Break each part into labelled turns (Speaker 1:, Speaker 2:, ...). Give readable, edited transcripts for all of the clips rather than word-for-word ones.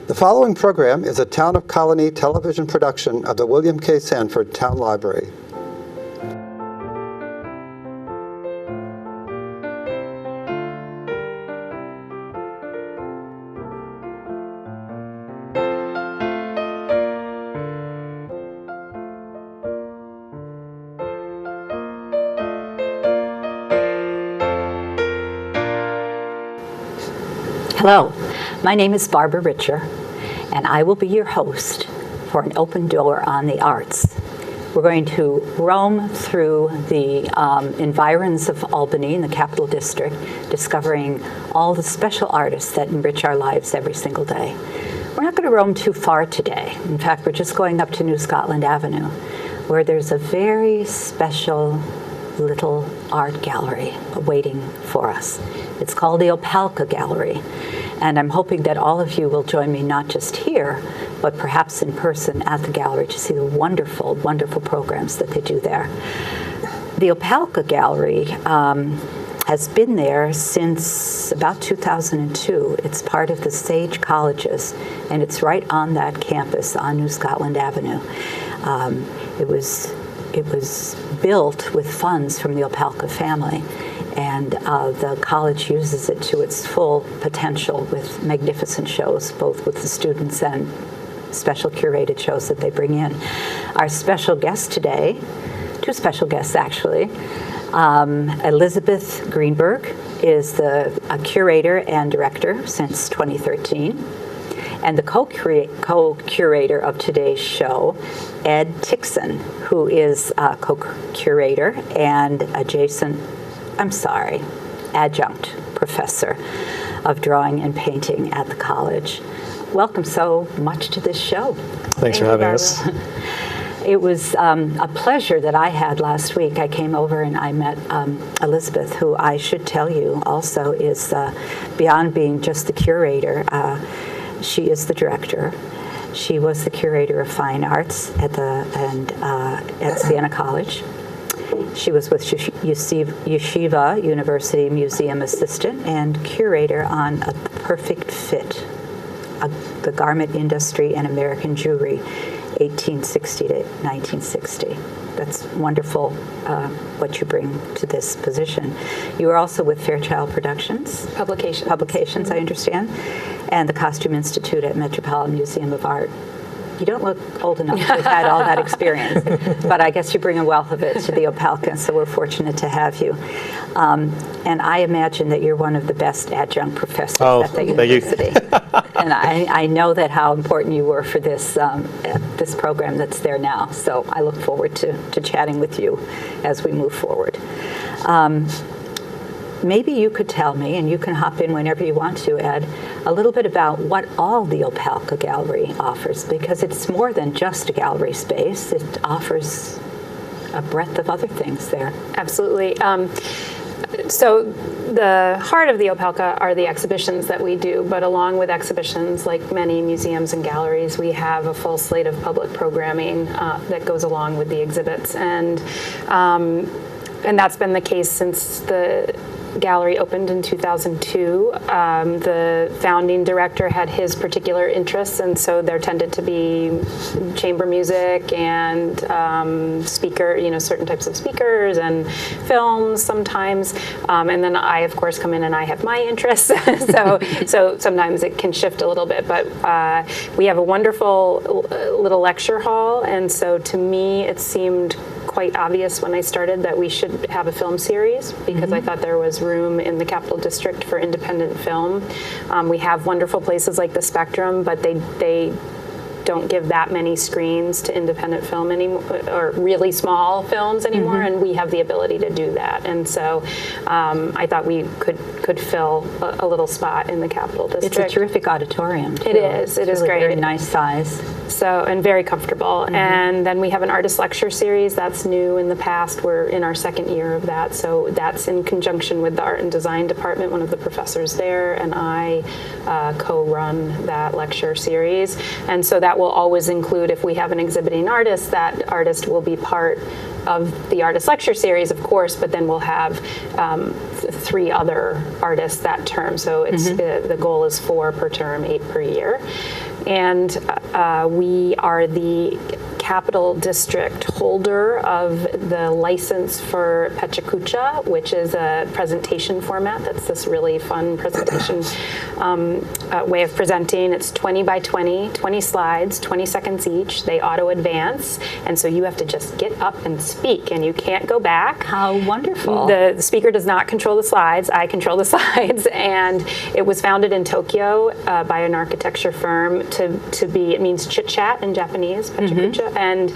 Speaker 1: The following program is a Town of Colonie television production of the William K. Sanford Town Library.
Speaker 2: Hello, my name is Barbara Richer, and I will be your host for an open door on the arts. We're going to roam through the environs of Albany in the Capital District, discovering all the special artists that enrich our lives every single day. We're not going to roam too far today. In fact, we're just going up to New Scotland Avenue, where there's a very special little art gallery waiting for us. It's called the Opalka Gallery, and I'm hoping that all of you will join me not just here, but perhaps in person at the gallery to see the wonderful, wonderful programs that they do there. The Opalka Gallery has been there since about 2002. It's part of the Sage Colleges, and it's right on that campus on New Scotland Avenue. It was built with funds from the Opalka family, and the college uses it to its full potential with magnificent shows, both with the students and special curated shows that they bring in. Our special guest today, two special guests actually, Elizabeth Greenberg is the curator and director since 2013. And the co-curator of today's show, Ed Ticson, who is a co-curator and adjunct professor of drawing and painting at the college. Welcome so much to this show.
Speaker 3: Thanks for having us.
Speaker 2: It was a pleasure that I had last week. I came over and I met Elizabeth, who I should tell you also is, beyond being just the curator, she is the director. She was the curator of fine arts at Siena College. She was with Yeshiva University Museum assistant and curator on A Perfect Fit, the garment industry and American Jewry, 1860 to 1960. That's wonderful what you bring to this position. You are also with Fairchild Productions. Publications, I understand. And the Costume Institute at Metropolitan Museum of Art. You don't look old enough to have had all that experience, but I guess you bring a wealth of it to the Opalka, so we're fortunate to have you. And I imagine that you're one of the best adjunct professors at the university. And I know that how important you were for this this program that's there now. So I look forward to chatting with you as we move forward. Maybe you could tell me, and you can hop in whenever you want to, Ed, a little bit about what all the Opalka Gallery offers, because it's more than just a gallery space. It offers a breadth of other things there.
Speaker 4: Absolutely. So the heart of the Opalka are the exhibitions that we do, but along with exhibitions, like many museums and galleries, we have a full slate of public programming that goes along with the exhibits. And that's been the case since the gallery opened in 2002. The founding director had his particular interests, and so there tended to be chamber music and certain types of speakers and films sometimes. And then I, of course, come in and I have my interests. so sometimes it can shift a little bit, but we have a wonderful little lecture hall, and so to me it seemed quite obvious when I started that we should have a film series, because I thought there was room in the Capital District for independent film. We have wonderful places like the Spectrum, but they don't give that many screens to independent film anymore, or really small films anymore, and we have the ability to do that. And so I thought we could fill a little spot in the Capital District.
Speaker 2: It's a terrific auditorium, too.
Speaker 4: It is. It is
Speaker 2: really
Speaker 4: great.
Speaker 2: Very nice size.
Speaker 4: So, and very comfortable. And then we have an artist lecture series that's new in the past. We're in our second year of that. So that's in conjunction with the art and design department, one of the professors there, and I co-run that lecture series. And so that will always include, if we have an exhibiting artist, that artist will be part of the artist lecture series, of course, but then we'll have 3 other artists that term. So it's the goal is 4 per term, 8 per year. And we are the Capital District holder of the license for Pechakucha, which is a presentation format. That's this really fun presentation way of presenting. It's 20 by 20, 20 slides, 20 seconds each. They auto advance, and so you have to just get up and speak, and you can't go back.
Speaker 2: How wonderful.
Speaker 4: The speaker does not control the slides. I control the slides, and it was founded in Tokyo by an architecture firm to be, it means chit-chat in Japanese, Pechakucha, and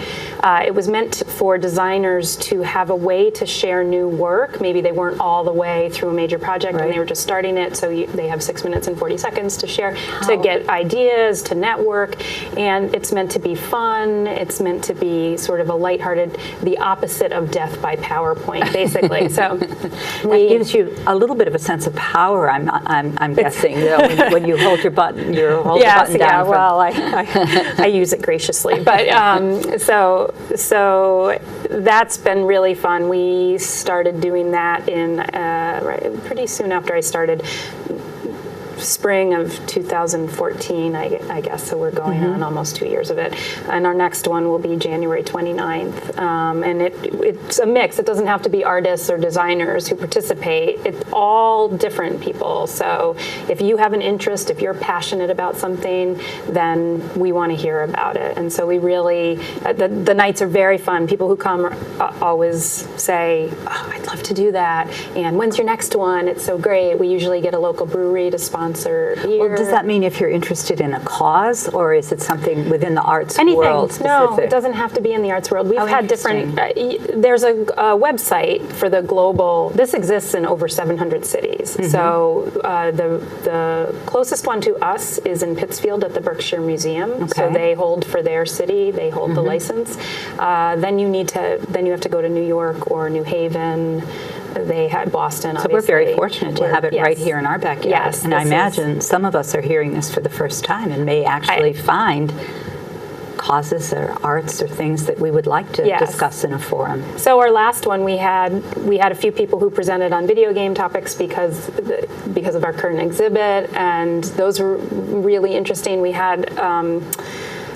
Speaker 4: it was meant for designers to have a way to share new work. Maybe they weren't all the way through a major project and they were just starting it, so they have 6 minutes and 40 seconds to share, to get ideas, to network, and it's meant to be fun. It's meant to be sort of a lighthearted, the opposite of death by PowerPoint, basically. So
Speaker 2: that gives you a little bit of a sense of power. I'm guessing, you know, when you hold your button, the button down.
Speaker 4: Yeah. Well, I use it graciously, but so that's been really fun. We started doing that in pretty soon after I started. Spring of 2014, I guess, so we're going on almost 2 years of it. And our next one will be January 29th. And it's a mix. It doesn't have to be artists or designers who participate. It's all different people. So if you have an interest, if you're passionate about something, then we want to hear about it. And so we really, the nights are very fun. People who come always say, oh, I'd love to do that. And when's your next one? It's so great. We usually get a local brewery to sponsor.
Speaker 2: Well, does that mean if you're interested in a cause, or is it something within the arts world specific?
Speaker 4: No, it doesn't have to be in the arts world. We've had different, there's a website for the global, this exists in over 700 cities. So the closest one to us is in Pittsfield at the Berkshire Museum. So they hold for their city, they hold the license. Then you have to go to New York or New Haven. They had Boston, obviously.
Speaker 2: So we're very fortunate to have it right here in our backyard.
Speaker 4: Yes,
Speaker 2: and I imagine some of us are hearing this for the first time and may actually find causes or arts or things that we would like to discuss in a forum.
Speaker 4: So our last one, we had a few people who presented on video game topics because of our current exhibit, and those were really interesting. We had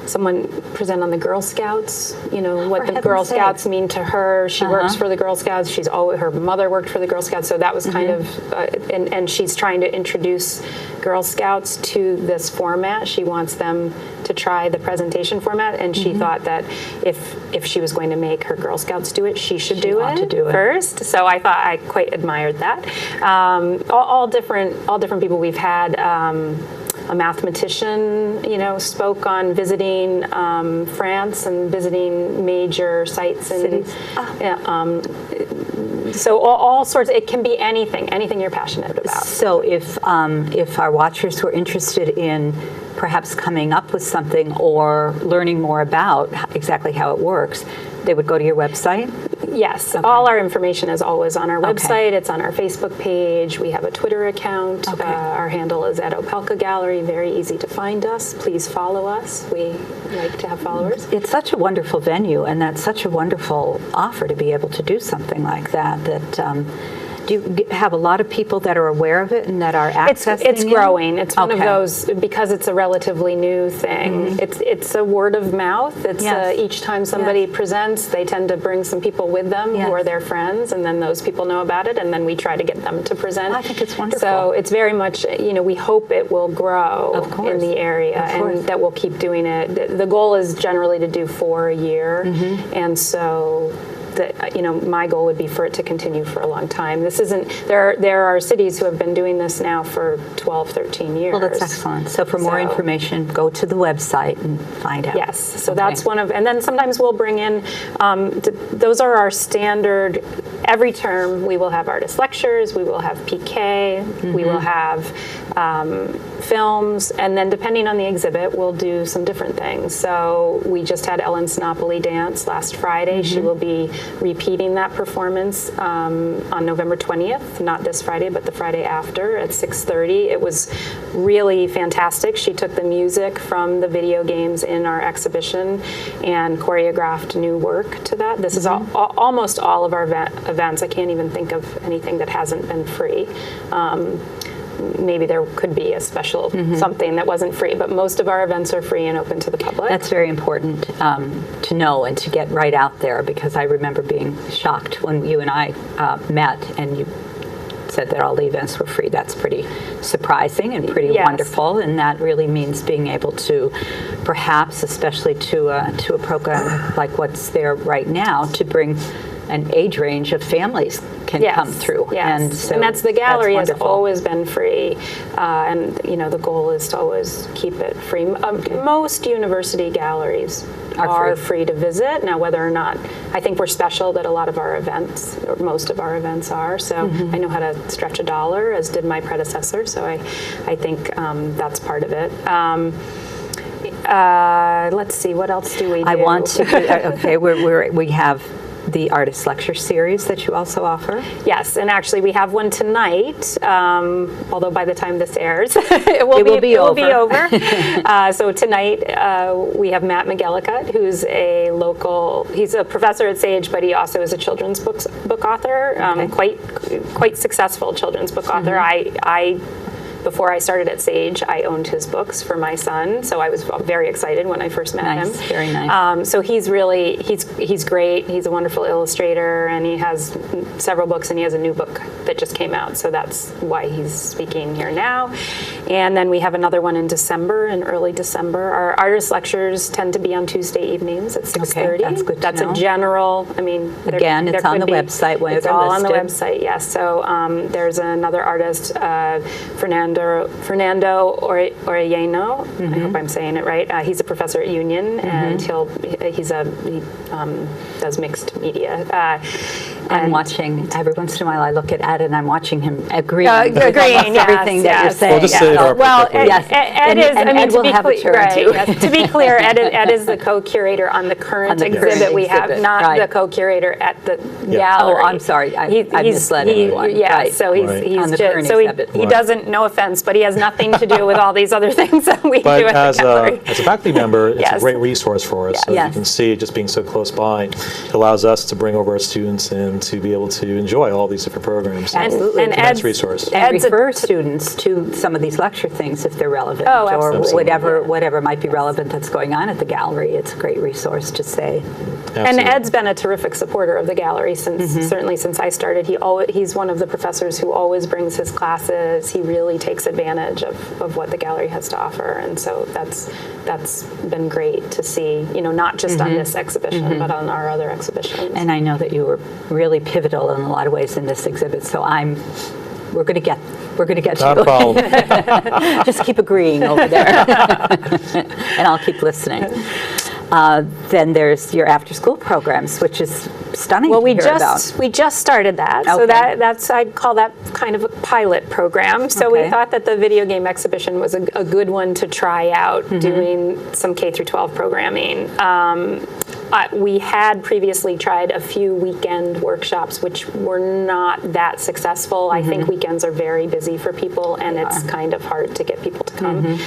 Speaker 4: someone present on the Girl Scouts, what the Girl Scouts mean to her. She works for the Girl Scouts. Her mother worked for the Girl Scouts, so that was kind of, and she's trying to introduce Girl Scouts to this format. She wants them to try the presentation format, and she thought that if she was going to make her Girl Scouts do it, she should do it first. So I thought I quite admired that. All different people we've had. A mathematician, spoke on visiting France and visiting major sites and cities. So all sorts. It can be anything you're passionate about.
Speaker 2: So if our watchers were interested in perhaps coming up with something or learning more about exactly how it works, they would go to your website?
Speaker 4: Yes. Okay. All our information is always on our website. It's on our Facebook page. We have a Twitter account. Our handle is at Opalka Gallery. Very easy to find us. Please follow us. We like to have followers.
Speaker 2: It's such a wonderful venue, and that's such a wonderful offer to be able to do something like that. Do you have a lot of people that are aware of it and that are accessing it?
Speaker 4: It's growing. It's one of those, because it's a relatively new thing. It's a word of mouth. It's each time somebody presents, they tend to bring some people with them who are their friends, and then those people know about it, and then we try to get them to present.
Speaker 2: I think it's wonderful.
Speaker 4: So it's very much, we hope it will grow in the area, and that we'll keep doing it. The goal is generally to do 4 a year, and so my goal would be for it to continue for a long time. This isn't, there are cities who have been doing this now for 12, 13 years.
Speaker 2: Well, that's excellent. So for more information, go to the website and find out.
Speaker 4: Yes. So that's one of, and then sometimes we'll bring in, those are our standard, every term we will have artist lectures, we will have PK, we will have films, and then depending on the exhibit, we'll do some different things. So we just had Ellen Snopoli dance last Friday. She will be repeating that performance on November 20th, not this Friday, but the Friday after at 6:30. It was really fantastic. She took the music from the video games in our exhibition and choreographed new work to that. This is almost all of our events. I can't even think of anything that hasn't been free. maybe there could be a special something that wasn't free. But most of our events are free and open to the public.
Speaker 2: That's very important to know and to get right out there, because I remember being shocked when you and I met and you said that all the events were free. That's pretty surprising and pretty wonderful, and that really means being able to, perhaps, especially to a program like what's there right now, to bring an age range of families can come through.
Speaker 4: Yes. And that's the gallery has always been free, and the goal is to always keep it free. Most university galleries are free to visit. Now, whether or not, I think we're special that a lot of our events, or most of our events are, so I know how to stretch $1, as did my predecessor, so I think that's part of it. Let's see, what else do we do?
Speaker 2: I want to, we have the artist lecture series that you also offer.
Speaker 4: Yes, and actually we have one tonight, although by the time this airs, it will be over. So tonight we have Matt McGillicuddy, who's he's a professor at Sage, but he also is a children's book author, quite successful children's book author. Before I started at Sage, I owned his books for my son, so I was very excited when I first met him.
Speaker 2: Very nice.
Speaker 4: So he's great. He's a wonderful illustrator, and he has several books, and he has a new book that just came out, so that's why he's speaking here now. And then we have another one in early December. Our artist lectures tend to be on Tuesday evenings at 6:30.
Speaker 2: That's good to know.
Speaker 4: A general,
Speaker 2: again, it's on the website.
Speaker 4: It's all on the website, yes. So there's another artist, Fernando Orellano. I hope I'm saying it right. He's a professor at Union, and he does mixed media.
Speaker 2: I'm watching, every once in a while I look at Ed and I'm watching him agreeing with
Speaker 4: everything
Speaker 2: that you're saying.
Speaker 3: We'll just say it our
Speaker 4: Ed is,
Speaker 2: Ed will have a turn too.
Speaker 4: Yes. To be clear, Ed is the co-curator on the current exhibit we have, not the co-curator at the gallery.
Speaker 2: Oh, I'm sorry. I misled everyone.
Speaker 4: So he's
Speaker 2: on the current
Speaker 4: so
Speaker 2: exhibit.
Speaker 4: He doesn't, no offense, but he has nothing to do with all these other things that we do at the gallery.
Speaker 3: As a faculty member, it's a great resource for us. So you can see, just being so close by, it allows us to bring over our students and to be able to enjoy all these different programs.
Speaker 2: Absolutely.
Speaker 4: And
Speaker 3: Ed's resource.
Speaker 2: And refer students to some of these lecture things if they're relevant, or whatever might be relevant that's going on at the gallery. It's a great resource to say.
Speaker 3: Absolutely.
Speaker 4: And Ed's been a terrific supporter of the gallery certainly since I started. He's one of the professors who always brings his classes. He really takes advantage of what the gallery has to offer, and so that's been great to see. Not just on this exhibition, but on our other exhibitions.
Speaker 2: And I know that you were really pivotal in a lot of ways in this exhibit. So we're going to get to
Speaker 3: Not a problem.
Speaker 2: Just keep agreeing over there, and I'll keep listening. Then there's your after-school programs, which is stunning.
Speaker 4: Well,
Speaker 2: we
Speaker 4: just started that, so that's, I'd call that kind of a pilot program. So we thought that the video game exhibition was a good one to try out, doing some K through 12 programming. We had previously tried a few weekend workshops, which were not that successful. I think weekends are very busy for people, and it's kind of hard to get people to come.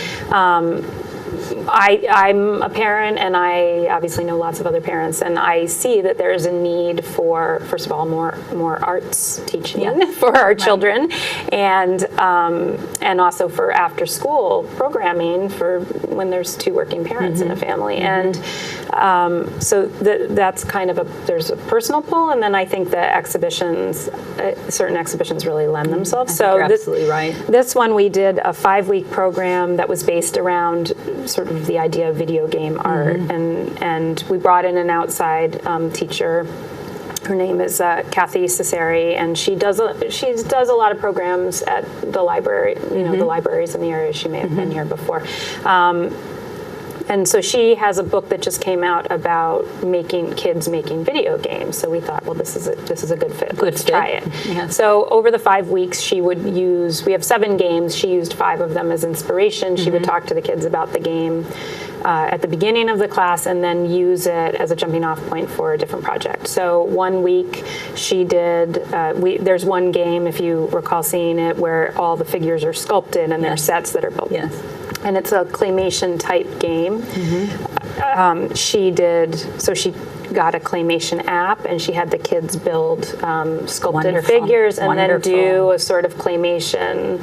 Speaker 4: I'm a parent, and I obviously know lots of other parents, and I see that there's a need for, first of all, more arts teaching for our children, and also for after school programming for when there's two working parents in a family, and so that's kind of there's a personal pull, and then I think the exhibitions, certain exhibitions really lend themselves. So
Speaker 2: you're absolutely right.
Speaker 4: This one we did a 5-week program that was based around sort of the idea of video game art, and we brought in an outside teacher. Her name is Kathy Cesari, and she does a lot of programs at the library. The libraries in the area. She may have been here before. And so she has a book that just came out about kids making video games. So we thought, well, this is a good fit. Let's try it. Yeah. So over the 5 weeks, we have 7 games. She used 5 of them as inspiration. She would talk to the kids about the game at the beginning of the class, and then use it as a jumping off point for a different project. So 1 week she did, there's one game, if you recall seeing it, where all the figures are sculpted and they're sets that are built.
Speaker 2: Yes.
Speaker 4: And it's a claymation type game. She got a claymation app, and she had the kids build sculpted
Speaker 2: Wonderful.
Speaker 4: figures and then
Speaker 2: Wonderful.
Speaker 4: do a sort of claymation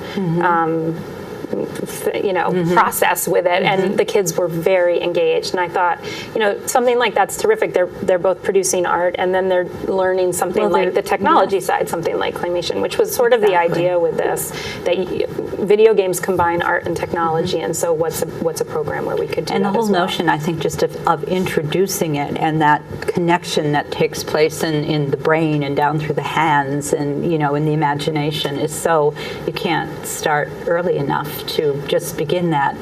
Speaker 4: process with it, and the kids were very engaged. And I thought, something like that's terrific. They're both producing art, and then they're learning something like the technology side, something like claymation, which was sort of the idea with this, that video games combine art and technology, and so what's a program where we could do
Speaker 2: and
Speaker 4: that
Speaker 2: the whole
Speaker 4: as well.
Speaker 2: notion, I think, just of introducing it, and that connection that takes place in the brain and down through the hands and in the imagination is so, you can't start early enough to just begin that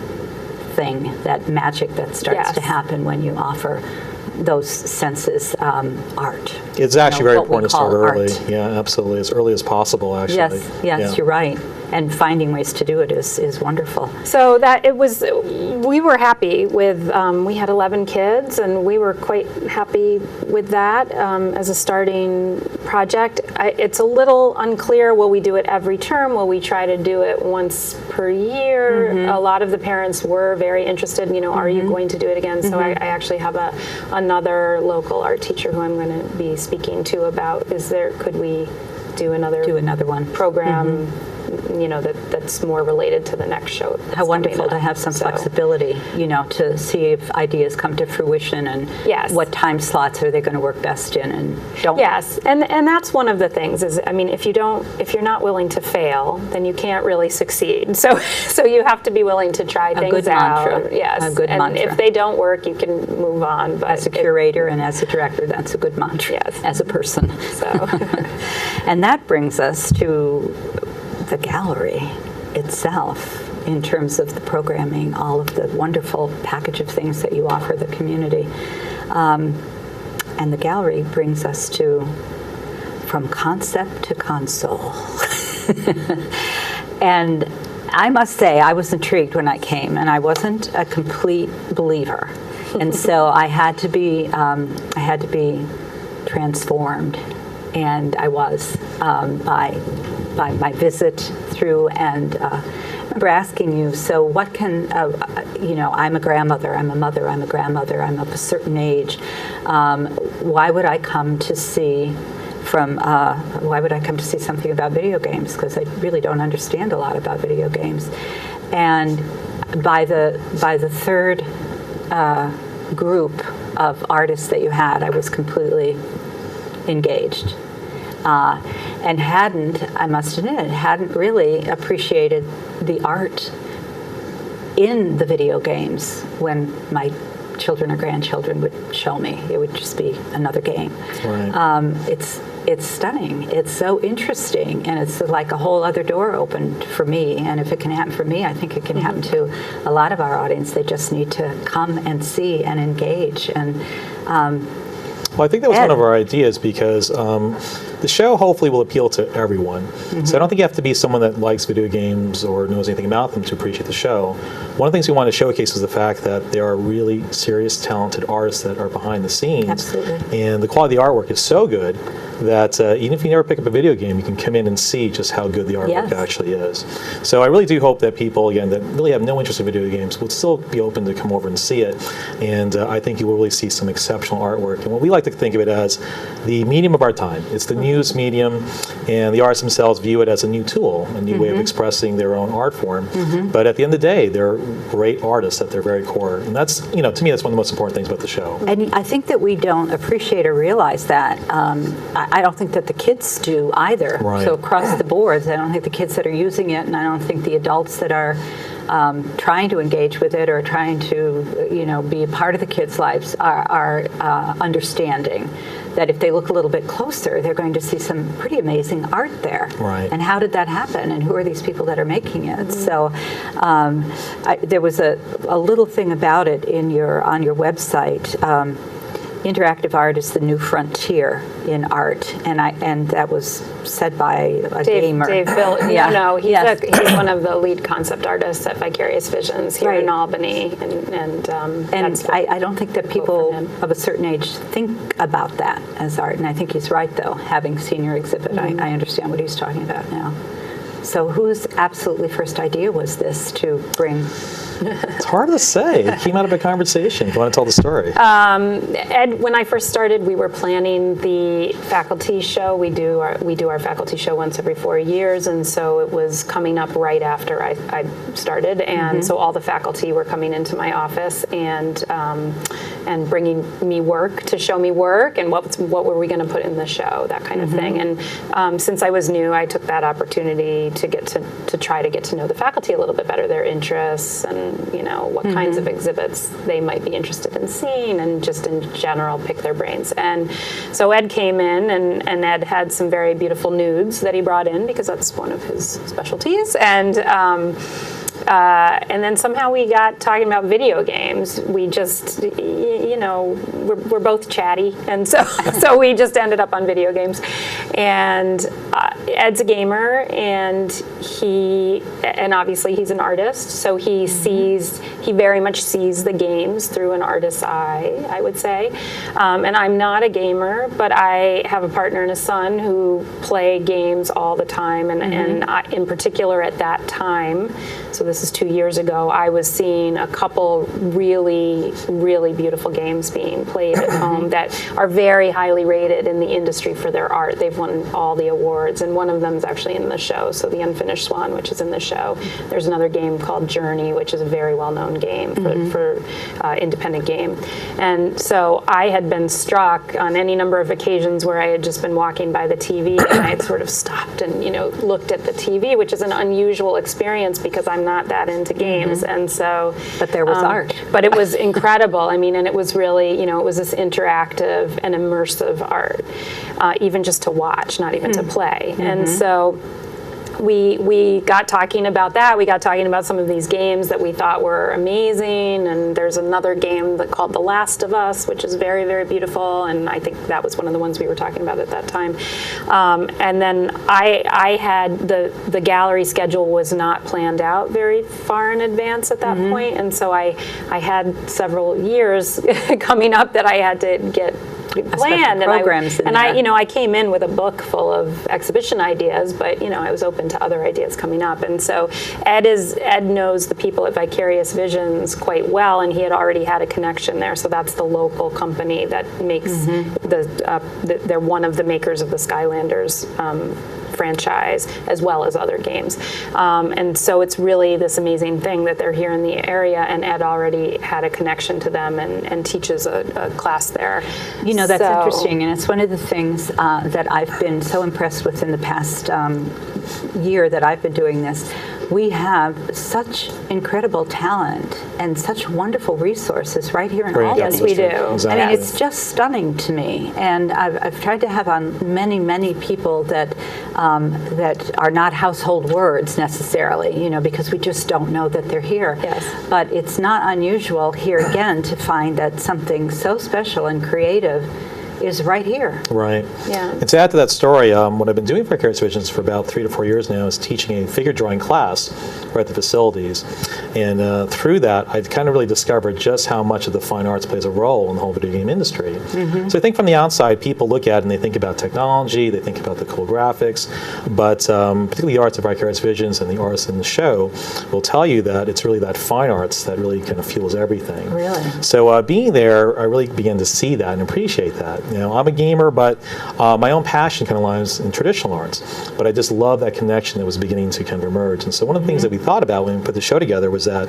Speaker 2: thing, that magic that starts to happen when you offer those senses art.
Speaker 3: It's actually very important to start early.
Speaker 2: Art.
Speaker 3: Yeah, absolutely, as early as possible. Actually,
Speaker 2: Yes, you're right. And finding ways to do it is wonderful.
Speaker 4: So we were happy with, we had 11 kids, and we were quite happy with that as a starting project. It's a little unclear, will we do it every term? Will we try to do it once per year? A lot of the parents were very interested, are you going to do it again? So I actually have another local art teacher who I'm going to be speaking to about, could we do another
Speaker 2: one
Speaker 4: program that's more related to the next show.
Speaker 2: How wonderful to have some flexibility, to see if ideas come to fruition and what time slots are they going to work best in, and don't.
Speaker 4: Yes, and that's one of the things is, if you're not willing to fail, then you can't really succeed. So you have to be willing to try things out.
Speaker 2: Mantra.
Speaker 4: Yes,
Speaker 2: a good
Speaker 4: and
Speaker 2: mantra.
Speaker 4: If they don't work, you can move on. But
Speaker 2: as a curator and as a director, that's a good mantra.
Speaker 4: Yes.
Speaker 2: As a person.
Speaker 4: So,
Speaker 2: and that brings us to the gallery itself, in terms of the programming, all of the wonderful package of things that you offer the community. And the gallery brings us from concept to console. And I must say, I was intrigued when I came, and I wasn't a complete believer. And so I had to be transformed, and I was by my visit through. And I remember asking you, so what can, I'm a grandmother, I'm a mother, I'm a grandmother, I'm of a certain age. Why would I come to see something about video games? Because I really don't understand a lot about video games. And by the third group of artists that you had, I was completely engaged. And I must admit, hadn't really appreciated the art in the video games when my children or grandchildren would show me. It would just be another game.
Speaker 3: Right.
Speaker 2: It's stunning. It's so interesting, and it's like a whole other door opened for me. And if it can happen for me, I think it can happen to a lot of our audience. They just need to come and see and engage. And
Speaker 3: well, I think that was one of our ideas, because the show hopefully will appeal to everyone. So I don't think you have to be someone that likes video games or knows anything about them to appreciate the show. One of the things we want to showcase is the fact that there are really serious, talented artists that are behind the scenes.
Speaker 2: Absolutely.
Speaker 3: And the quality of the artwork is so good that even if you never pick up a video game, you can come in and see just how good the artwork actually is. So I really do hope that people, again, that really have no interest in video games will still be open to come over and see it. And I think you will really see some exceptional artwork. And what we like to think of it as the medium of our time. It's the news medium, and the artists themselves view it as a new tool, a new way of expressing their own art form. But at the end of the day, they're great artists at their very core. And that's, to me, that's one of the most important things about the show.
Speaker 2: And I think that we don't appreciate or realize that. I don't think that the kids do either.
Speaker 3: Right.
Speaker 2: So across the boards, I don't think the kids that are using it, and I don't think the adults that are trying to engage with it or trying to, be a part of the kids' lives are understanding that if they look a little bit closer, they're going to see some pretty amazing art there.
Speaker 3: Right.
Speaker 2: And how did that happen? And who are these people that are making it? So there was a little thing about it on your website. Interactive art is the new frontier in art, and that was said by a gamer.
Speaker 4: Dave Bill, he's one of the lead concept artists at Vicarious Visions here in Albany, and
Speaker 2: I don't think that people of a certain age think about that as art, and I think he's right, though. Having seen your exhibit, I understand what he's talking about now. So whose absolutely first idea was this to bring
Speaker 3: It's hard to say. It came out of a conversation. You want to tell the story?
Speaker 4: Ed, when I first started, we were planning the faculty show. We do our faculty show once every 4 years, and so it was coming up right after I started, and so all the faculty were coming into my office and bringing me work to show me work and what were we going to put in the show, that kind of thing. And since I was new, I took that opportunity to try to get to know the faculty a little bit better, their interests, and what kinds of exhibits they might be interested in seeing, and just in general pick their brains. And so Ed came in, and Ed had some very beautiful nudes that he brought in because that's one of his specialties. And then somehow we got talking about video games. We just, we're both chatty, and so we just ended up on video games. And Ed's a gamer, and obviously he's an artist, so he very much sees the games through an artist's eye, I would say. And I'm not a gamer, but I have a partner and a son who play games all the time, and I, in particular at that time, so this is 2 years ago, I was seeing a couple really, really beautiful games being played at home that are very highly rated in the industry for their art. They've won all the awards, and one of them is actually in the show, so The Unfinished Swan, which is in the show. There's another game called Journey, which is a very well-known game for independent game. And so I had been struck on any number of occasions where I had just been walking by the TV, and I had sort of stopped and looked at the TV, which is an unusual experience because I'm not that into games. And so,
Speaker 2: but there was art.
Speaker 4: But it was incredible. I mean, and it was really, it was this interactive and immersive art, even just to watch, not even to play. And so we got talking about that. We got talking about some of these games that we thought were amazing, and there's another game called The Last of Us, which is very, very beautiful, and I think that was one of the ones we were talking about at that time. And then I had the gallery schedule was not planned out very far in advance at that point, and so I had several years coming up that I had to get planned, I came in with a book full of exhibition ideas, but I was open to other ideas coming up. And so Ed knows the people at Vicarious Visions quite well, and he had already had a connection there. So that's the local company that makes they're one of the makers of the Skylanders franchise, as well as other games. And so it's really this amazing thing that they're here in the area, and Ed already had a connection to them and teaches a class there.
Speaker 2: That's interesting, and it's one of the things that I've been so impressed with in the past year that I've been doing this. We have such incredible talent and such wonderful resources right here in Albany.
Speaker 4: Yes, we do.
Speaker 3: Exactly.
Speaker 2: I mean, it's just stunning to me. And I've tried to have on many, many people that are not household words necessarily, because we just don't know that they're here.
Speaker 4: Yes.
Speaker 2: But it's not unusual here again to find that something so special and creative is right here.
Speaker 3: Right.
Speaker 4: Yeah.
Speaker 3: And to add to that story, what I've been doing for Vicarious Visions for about 3 to 4 years now is teaching a figure drawing class right at the facilities. And through that, I've kind of really discovered just how much of the fine arts plays a role in the whole video game industry. So I think from the outside, people look at it and they think about technology, they think about the cool graphics, but particularly the arts of Vicarious Visions and the artists in the show will tell you that it's really that fine arts that really kind of fuels everything.
Speaker 2: Really?
Speaker 3: So being there, I really began to see that and appreciate that. I'm a gamer, but my own passion kind of lies in traditional arts. But I just love that connection that was beginning to kind of emerge. And so one of the things that we thought about when we put the show together was that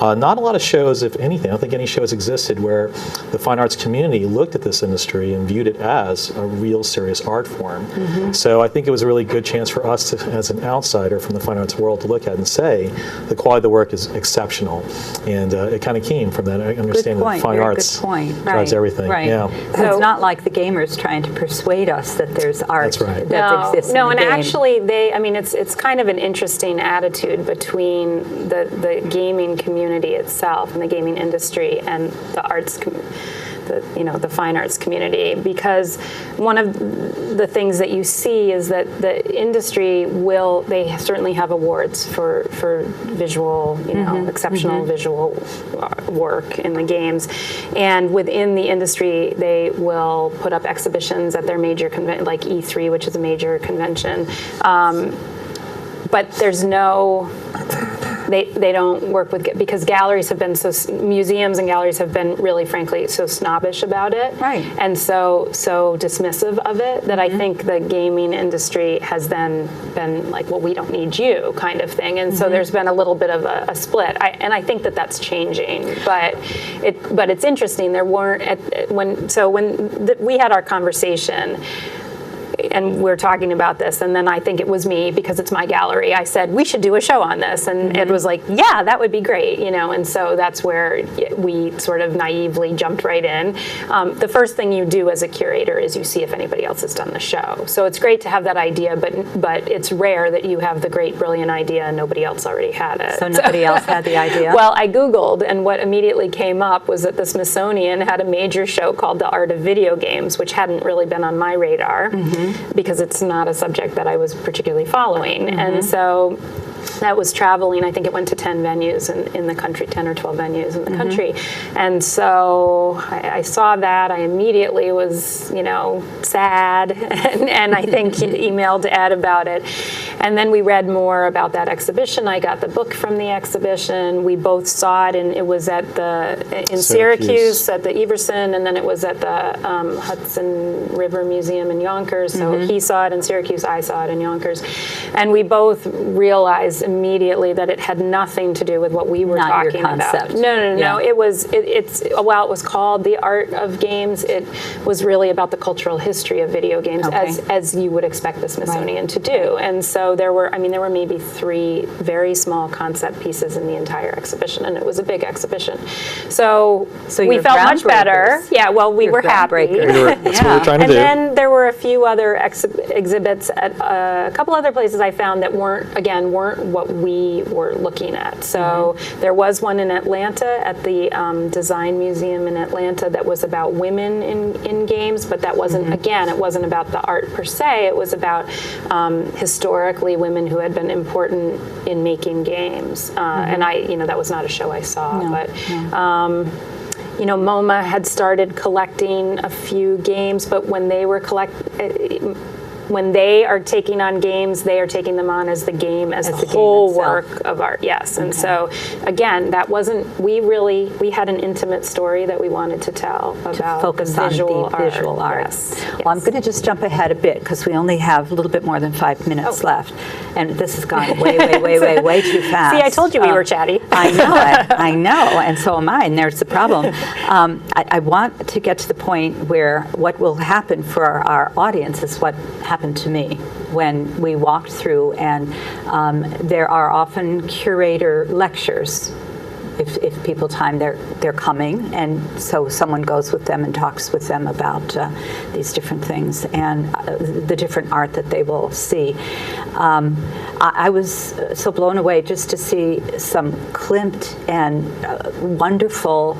Speaker 3: not a lot of shows, if anything, I don't think any shows existed where the fine arts community looked at this industry and viewed it as a real serious art form. So I think it was a really good chance for us to, as an outsider from the fine arts world, to look at and say the quality of the work is exceptional. And it kind of came from that understanding that fine arts drives everything.
Speaker 2: Right.
Speaker 3: Yeah.
Speaker 2: So it's not like the gamers trying to persuade us that there's art that exists in the game.
Speaker 4: Actually, it's kind of an interesting attitude between the gaming community itself and the gaming industry and the arts the fine arts community, because one of the things that you see is that the industry they certainly have awards for visual, exceptional visual work in the games, and within the industry they will put up exhibitions at their major convention, like E3, which is a major convention, but there's no They don't work with, because galleries have been museums and galleries have been really, frankly, so snobbish about it,
Speaker 2: Right.
Speaker 4: and so dismissive of it that I think the gaming industry has then been like, well, we don't need you, kind of thing, and so there's been a little bit of a split, and I think that that's changing, but it's interesting. There weren't when we had our conversation. And we're talking about this, and then I think it was me, because it's my gallery, I said we should do a show on this, and Ed was like, yeah, that would be great, and so that's where we sort of naively jumped right in. The first thing you do as a curator is you see if anybody else has done the show. So it's great to have that idea, but it's rare that you have the great, brilliant idea and nobody else already had it.
Speaker 2: So nobody else had the idea?
Speaker 4: Well, I Googled, and what immediately came up was that the Smithsonian had a major show called The Art of Video Games, which hadn't really been on my radar. Because it's not a subject that I was particularly following. And so that was traveling. I think it went to 10 venues in the country, 10 or 12 venues in the country. And so I saw that. I immediately was, sad. And I think emailed Ed about it. And then we read more about that exhibition. I got the book from the exhibition. We both saw it, and it was in Syracuse at the Everson, and then it was at the Hudson River Museum in Yonkers. So he saw it in Syracuse, I saw it in Yonkers. And we both realized immediately that it had nothing to do with what we were
Speaker 2: Not your
Speaker 4: talking about.
Speaker 2: concept.
Speaker 4: No.
Speaker 2: Yeah.
Speaker 4: It was, while it was called The Art of Games, it was really about the cultural history of video games,
Speaker 2: Okay.
Speaker 4: as you would expect the Smithsonian to do. And so there were maybe 3 very small concept pieces in the entire exhibition, and it was a big exhibition. So we
Speaker 2: you're
Speaker 4: felt much better.
Speaker 2: groundbreakers.
Speaker 4: Yeah, well, we
Speaker 2: You're
Speaker 4: were happy.
Speaker 2: groundbreakers.
Speaker 3: That's what we were trying to
Speaker 4: And
Speaker 3: do.
Speaker 4: then there were a few other exhibits at a couple other places I found that weren't what we were looking at. So there was one in Atlanta at the Design Museum in Atlanta that was about women in games, but that wasn't, again, it wasn't about the art per se. It was about historically women who had been important in making games. And that was not a show I saw, but MoMA had started collecting a few games, but when they were when they are taking on games, they are taking them on as the game, as the whole work of art. Yes, and so again, that wasn't. We had an intimate story that we wanted to tell about
Speaker 2: Focus
Speaker 4: the visual
Speaker 2: on the visual art.
Speaker 4: Yes.
Speaker 2: Well, I'm going to just jump ahead a bit because we only have a little bit more than 5 minutes left, and this has gone way too fast.
Speaker 4: See, I told you we were chatty.
Speaker 2: I know it. I know, and so am I. And there's the problem. I want to get to the point where what will happen for our audience is what happened to me when we walked through, and there are often curator lectures. If people time they're coming, and so someone goes with them and talks with them about these different things and the different art that they will see. I was so blown away just to see some Klimt and wonderful,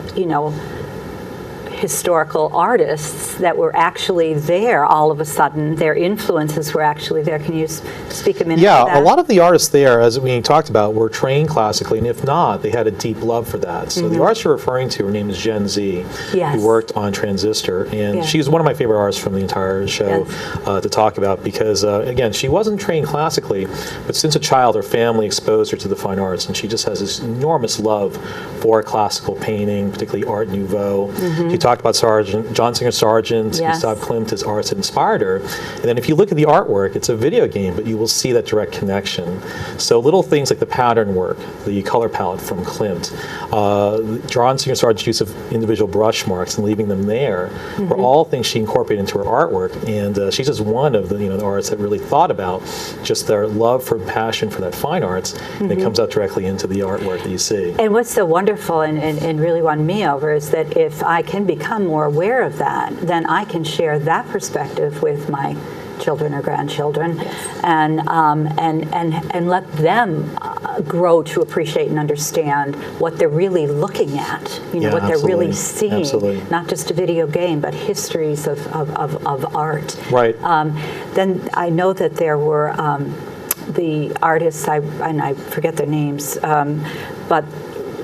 Speaker 2: historical artists that were actually there all of a sudden. Their influences were actually there. Can you speak a minute to that?
Speaker 3: Yeah, a lot of the artists there, as we talked about, were trained classically, and if not, they had a deep love for that. So the artist you're referring to, her name is Gen Z, who worked on Transistor, and she's one of my favorite artists from the entire show to talk about because, again, she wasn't trained classically, but since a child, her family exposed her to the fine arts, and she just has this enormous love for classical painting, particularly Art Nouveau. She talked about John Singer Sargent, Gustav Klimt, his arts that inspired her. And then if you look at the artwork, it's a video game, but you will see that direct connection. So little things like the pattern work, the color palette from Klimt, John Singer Sargent's use of individual brush marks and leaving them there were all things she incorporated into her artwork. And she's just one of the artists that really thought about just their love for passion for that fine arts, and it comes out directly into the artwork that you see.
Speaker 2: And what's so wonderful and really won me over is that if I can become more aware of that, then I can share that perspective with my children or grandchildren, and let them grow to appreciate and understand what they're really looking at. What they're really seeing, not just a video game, but histories of art.
Speaker 3: Right.
Speaker 2: Then I know that there were the artists, and I forget their names, but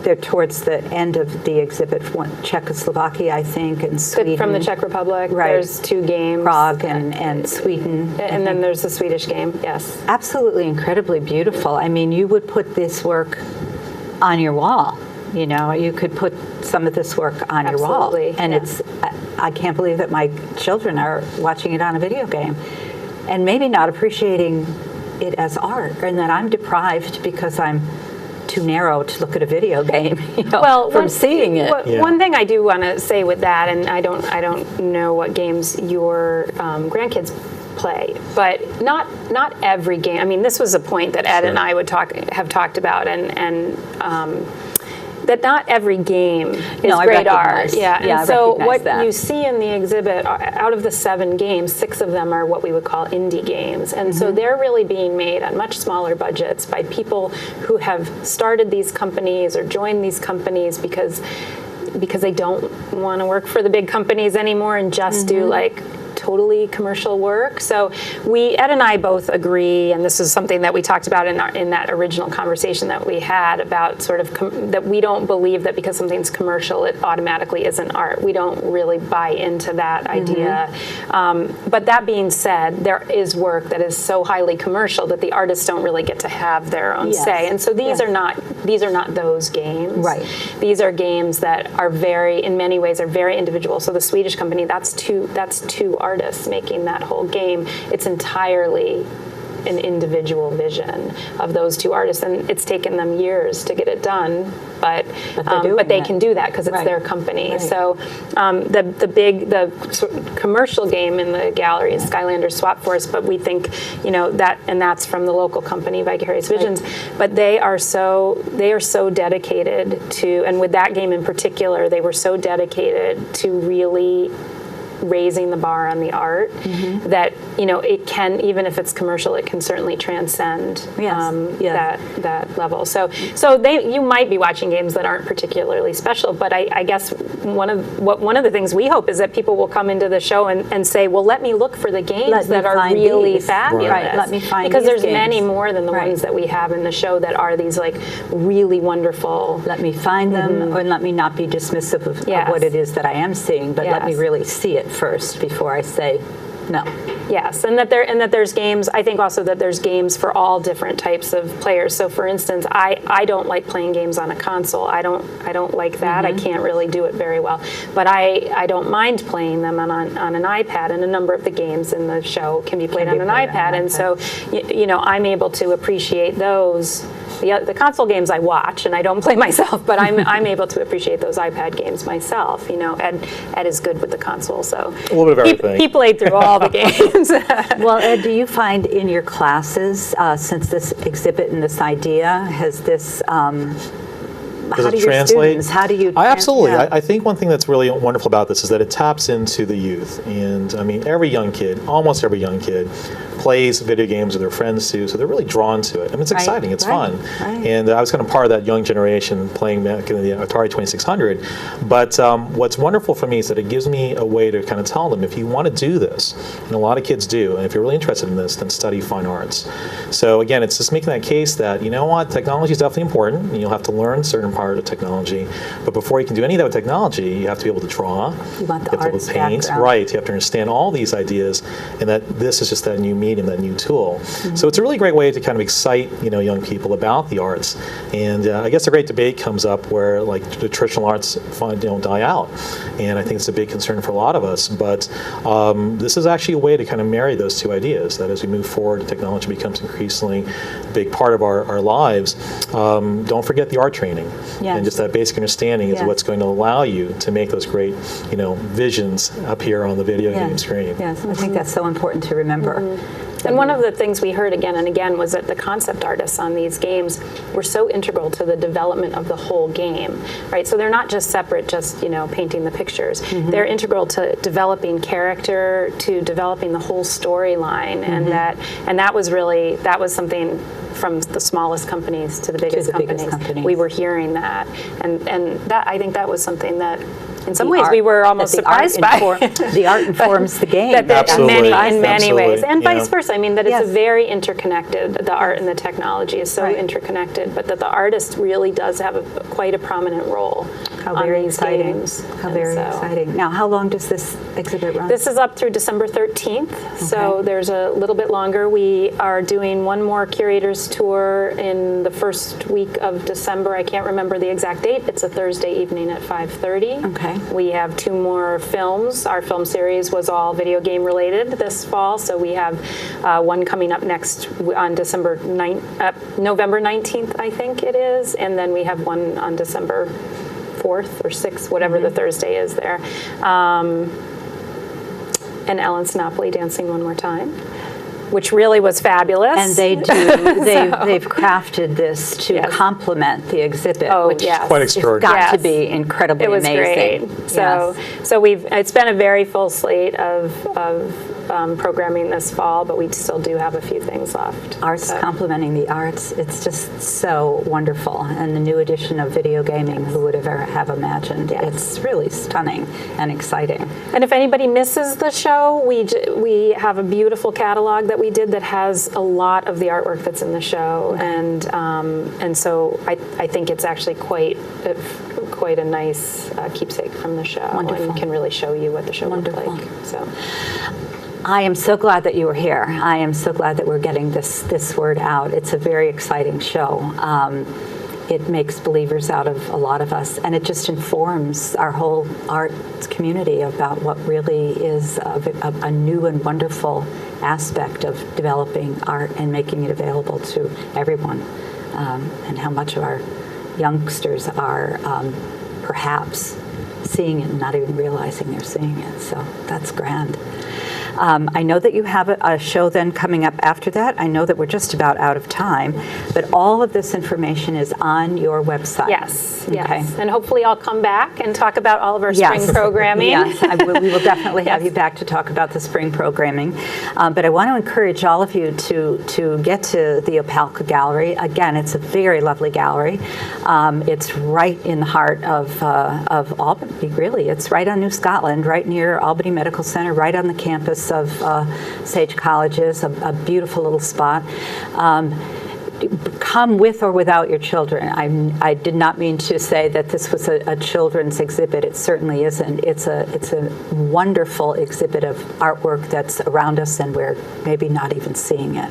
Speaker 2: they're towards the end of the exhibit, Czechoslovakia, I think, and Sweden.
Speaker 4: From the Czech Republic, there's 2 games.
Speaker 2: Prague and Sweden.
Speaker 4: And then there's the Swedish game, yes.
Speaker 2: Absolutely incredibly beautiful. I mean, you would put this work on your wall. You know, you could put some of this work on your wall.
Speaker 4: Absolutely,
Speaker 2: And
Speaker 4: yeah.
Speaker 2: I can't believe that my children are watching it on a video game and maybe not appreciating it as art, and that I'm deprived because I'm too narrow to look at a video game, you know, from seeing it.
Speaker 4: One thing I do want to say with that, and I don't know what games your grandkids play, but not every game. I mean, this was a point that Ed and I have talked about, and that not every game is great art. Yeah, and so what you see in the exhibit, out of the 7 games, 6 of them are what we would call indie games, and so they're really being made on much smaller budgets by people who have started these companies or joined these companies because they don't want to work for the big companies anymore and just do like totally commercial work. So Ed and I both agree, and this is something that we talked about in that original conversation that we had about sort of that we don't believe that because something's commercial, it automatically isn't art. We don't really buy into that idea. But that being said, there is work that is so highly commercial that the artists don't really get to have their own say. And so these are not those games.
Speaker 2: Right.
Speaker 4: These are games that are in many ways are very individual. So the Swedish company, that's two artists making that whole game. It's entirely an individual vision of those 2 artists, and it's taken them years to get it done, but they can do that because it's their company. Right. So the commercial game in the gallery is Skylanders Swap Force, but we think, you know, that's from the local company Vicarious Visions, but they are so dedicated to, and with that game in particular, they were so dedicated to really raising the bar on the art that, you know, it can, even if it's commercial, it can certainly transcend that level. So you might be watching games that aren't particularly special, but I guess one of the things we hope is that people will come into the show and say, well, let me look for the games that are really fabulous.
Speaker 2: Right. Let me find
Speaker 4: because there's
Speaker 2: games.
Speaker 4: Many more than the ones that we have in the show that are these like really wonderful.
Speaker 2: Let me find them, and let me not be dismissive of what it is that I am seeing, but let me really see it first before I say no.
Speaker 4: Yes, and that there's games. I think also that there's games for all different types of players. So, for instance, I don't like playing games on a console. I don't like that. I can't really do it very well. But I don't mind playing them on an iPad. And a number of the games in the show can be played on an iPad. And so, you know, I'm able to appreciate those. The console games I watch and I don't play myself, but I'm able to appreciate those iPad games myself. You know, Ed is good with the console, so
Speaker 3: a little bit of everything.
Speaker 4: He played through all the games.
Speaker 2: Well, Ed, do you find in your classes, since this exhibit and this idea, has this
Speaker 3: Does it translate?
Speaker 2: How do you?
Speaker 3: Absolutely. I think one thing that's really wonderful about this is that it taps into the youth, and I mean, almost every young kid, plays video games with their friends too, so they're really drawn to it. I mean, it's exciting, it's fun, and I was kind of part of that young generation playing back in the Atari 2600. But what's wonderful for me is that it gives me a way to kind of tell them, if you want to do this, and a lot of kids do, and if you're really interested in this, then study fine arts. So again, it's just making that case that, you know what, technology is definitely important, and you'll have to learn certain part of technology, but before you can do any of that with technology, you have to be able to draw,
Speaker 2: you want the
Speaker 3: have to be able to paint,
Speaker 2: background.
Speaker 3: right? You have to understand all these ideas, and that this is just that new medium, that new tool. So it's a really great way to kind of excite, you know, young people about the arts. And I guess a great debate comes up where, like, the traditional arts die out, and I think it's a big concern for a lot of us. But this is actually a way to kind of marry those two ideas. That as we move forward, technology becomes increasingly a big part of our lives. Don't forget the art training.
Speaker 2: Yes.
Speaker 3: And just that basic understanding is what's going to allow you to make those great, you know, visions appear on the video game screen.
Speaker 2: Yes, I think that's so important to remember.
Speaker 4: And one of the things we heard again and again was that the concept artists on these games were so integral to the development of the whole game, right? So they're not just separate, just, you know, painting the pictures. They're integral to developing character, to developing the whole storyline, and that was something from the smallest companies to the biggest companies. We were hearing that, and that, I think that was something that in some ways we were almost surprised by.
Speaker 2: The art informs the game.
Speaker 3: Absolutely.
Speaker 4: In many ways, and
Speaker 3: Yeah.
Speaker 4: vice versa. I mean, that it's a very interconnected, the art and the technology is so interconnected, but that the artist really does have quite a prominent role.
Speaker 2: How
Speaker 4: on
Speaker 2: very
Speaker 4: these
Speaker 2: exciting.
Speaker 4: games.
Speaker 2: How
Speaker 4: And
Speaker 2: very
Speaker 4: so-
Speaker 2: exciting. Now, how long does this exhibit run?
Speaker 4: This is up through December 13th, so
Speaker 2: Okay.
Speaker 4: there's a little bit longer. We are doing one more curator's tour in the first week of December. I can't remember the exact date. It's a Thursday evening at 5:30.
Speaker 2: Okay.
Speaker 4: We have 2 more films. Our film series was all video game related this fall, so we have one coming up next on November 19th, I think it is, and then we have one on December 4th or 6th, whatever the Thursday is there. And Ellen Sinopoli dancing one more time, which really was fabulous.
Speaker 2: And they've crafted this to
Speaker 4: Yes.
Speaker 2: complement the exhibit,
Speaker 4: Oh,
Speaker 2: which
Speaker 4: yes.
Speaker 3: Quite
Speaker 2: has
Speaker 3: extraordinary.
Speaker 2: got to
Speaker 4: Yes.
Speaker 2: be incredibly
Speaker 4: It was
Speaker 2: amazing.
Speaker 4: great. So it's been a very full slate of programming this fall, but we still do have a few things left.
Speaker 2: Arts
Speaker 4: So-
Speaker 2: complementing the arts, it's just so wonderful. And the new edition of video gaming, who would have ever have imagined?
Speaker 4: Yes.
Speaker 2: It's really stunning and exciting.
Speaker 4: And if anybody misses the show, we have a beautiful catalog that we did that has a lot of the artwork that's in the show, and so I think it's actually quite a nice keepsake from the show,
Speaker 2: Wonderful.
Speaker 4: and can really show you what the show looked
Speaker 2: Wonderful.
Speaker 4: like. So.
Speaker 2: I am so glad that you were here. I am so glad that we're getting this word out. It's a very exciting show. It makes believers out of a lot of us, and it just informs our whole arts community about what really is a new and wonderful aspect of developing art and making it available to everyone, and how much of our youngsters are perhaps seeing it and not even realizing they're seeing it. So that's grand. I know that you have a show then coming up after that. I know that we're just about out of time, but all of this information is on your website.
Speaker 4: Yes,
Speaker 2: Okay.
Speaker 4: yes. And hopefully I'll come back and talk about all of our spring
Speaker 2: Yes.
Speaker 4: programming.
Speaker 2: Yes, we will definitely have
Speaker 4: Yes.
Speaker 2: you back to talk about the spring programming. But I want to encourage all of you to get to the Opalka Gallery. Again, it's a very lovely gallery. It's right in the heart of Albany, really. It's right on New Scotland, right near Albany Medical Center, right on the campus of Sage Colleges, a beautiful little spot. Come with or without your children. I did not mean to say that this was a children's exhibit. It certainly isn't. It's a wonderful exhibit of artwork that's around us, and we're maybe not even seeing it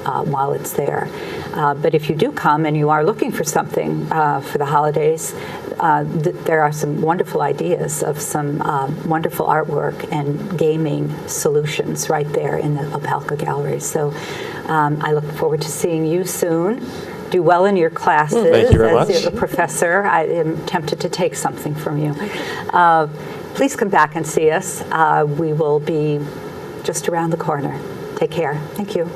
Speaker 2: while it's there. But if you do come and you are looking for something for the holidays, there are some wonderful ideas of some wonderful artwork and gaming solutions right there in the Opalka Gallery. So I look forward to seeing you soon. Do well in your classes.
Speaker 3: Thank you very much.
Speaker 2: As a professor, I am tempted to take something from you. Please come back and see us. We will be just around the corner. Take care. Thank you.